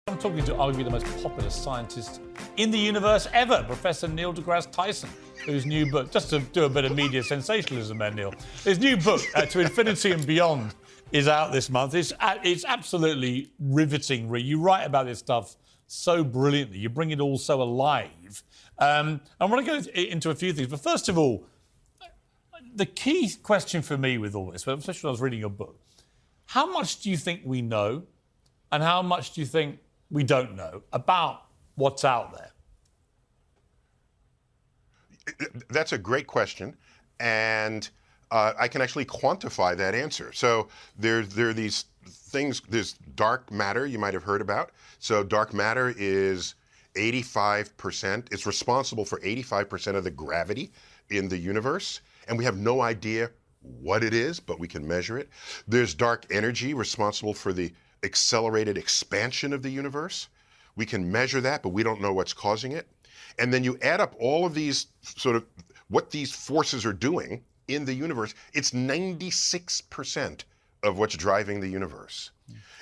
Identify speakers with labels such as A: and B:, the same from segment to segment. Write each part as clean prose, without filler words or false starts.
A: I'm talking to arguably the most popular scientist in the universe ever, Professor Neil deGrasse Tyson, whose new book, just to do a bit of media sensationalism there, Neil, his new book, To Infinity and Beyond, is out this month. It's absolutely riveting. You write about this stuff so brilliantly. You bring it all so alive. I want to go into a few things. But first of all, the key question for me with all this, especially when I was reading your book, how much do you think we know and how much do you think we don't know about what's out there?
B: That's a great question, and I can actually quantify that answer. So there are these things, there's dark matter you might have heard about. So dark matter is 85%, it's responsible for 85% of the gravity in the universe, and we have no idea what it is, but we can measure it. There's dark energy responsible for the accelerated expansion of the universe. We can measure that, but we don't know what's causing it. And then you add up all of these sort of what these forces are doing in the universe, it's 96% of what's driving the universe.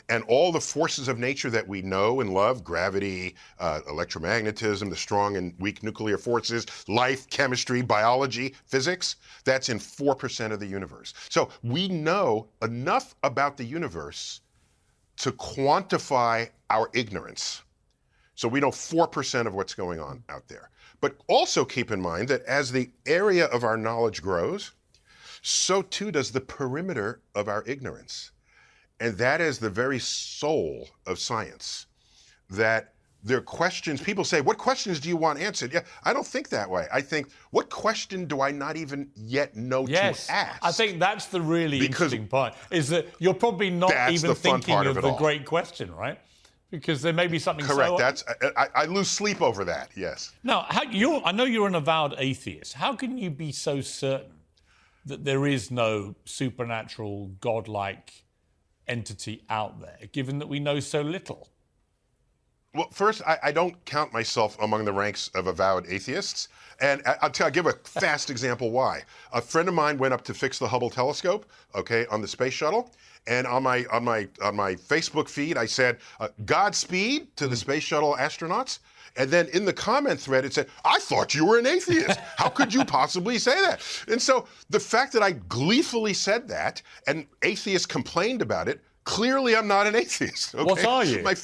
B: And all the forces of nature that we know and love, gravity, electromagnetism, the strong and weak nuclear forces, life, chemistry, biology, physics, that's in 4% of the universe. So we know enough about the universe to quantify our ignorance. So we know 4% of what's going on out there. But also keep in mind that as the area of our knowledge grows, so too does the perimeter of our ignorance. And that is the very soul of science. That there are questions, people say, what questions do you want answered? Yeah, I don't think that way. I think, what question do I not even yet know to ask?
A: I think that's the really interesting part, is that you're probably not even thinking of the great question, right? Because there may be something
B: Correct. I lose sleep over that, yes.
A: Now, I know you're an avowed atheist. How can you be so certain that there is no supernatural, godlike entity out there, given that we know so little?
B: Well, first, I don't count myself among the ranks of avowed atheists. And I'll give a fast example why. A friend of mine went up to fix the Hubble telescope, okay, on the space shuttle. And on my Facebook feed, I said, Godspeed to the space shuttle astronauts. And then in the comment thread, it said, I thought you were an atheist. How could you possibly say that? And so the fact that I gleefully said that and atheists complained about it, clearly I'm not an atheist. Okay?
A: What are you?
B: My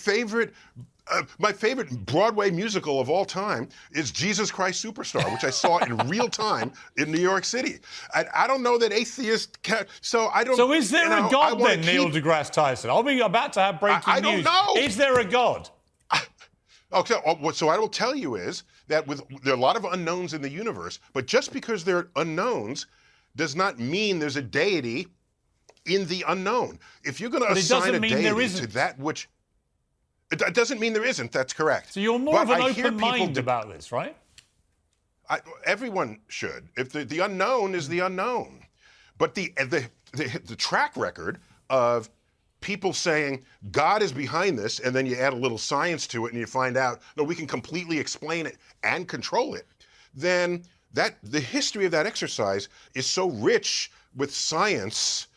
B: favorite Broadway musical of all time is Jesus Christ Superstar, which I saw in real time in New York City. I don't know that atheists can, so I don't.
A: So is there a God then, Neil deGrasse Tyson? I'll be about to have breaking news.
B: I don't know.
A: Is there a God?
B: Okay, so I will tell you is that there are a lot of unknowns in the universe, but just because there are unknowns does not mean there's a deity in the unknown. If you're going to assign a deity to that which... It doesn't mean there isn't, that's correct.
A: So you're more of an open mind about this, right?
B: Everyone should. If the unknown is the unknown. But the track record of people saying God is behind this, and then you add a little science to it and you find out, no, we can completely explain it and control it, then the history of that exercise is so rich with science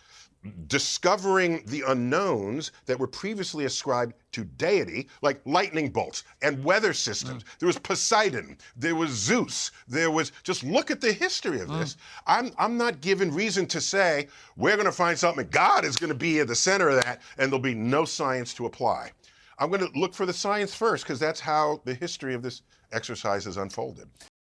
B: discovering the unknowns that were previously ascribed to deity, like lightning bolts and weather systems. There was Poseidon, there was Zeus, just look at the history of this. I'm not given reason to say, we're gonna find something, God is gonna be at the center of that, and there'll be no science to apply. I'm gonna look for the science first, because that's how the history of this exercise has unfolded.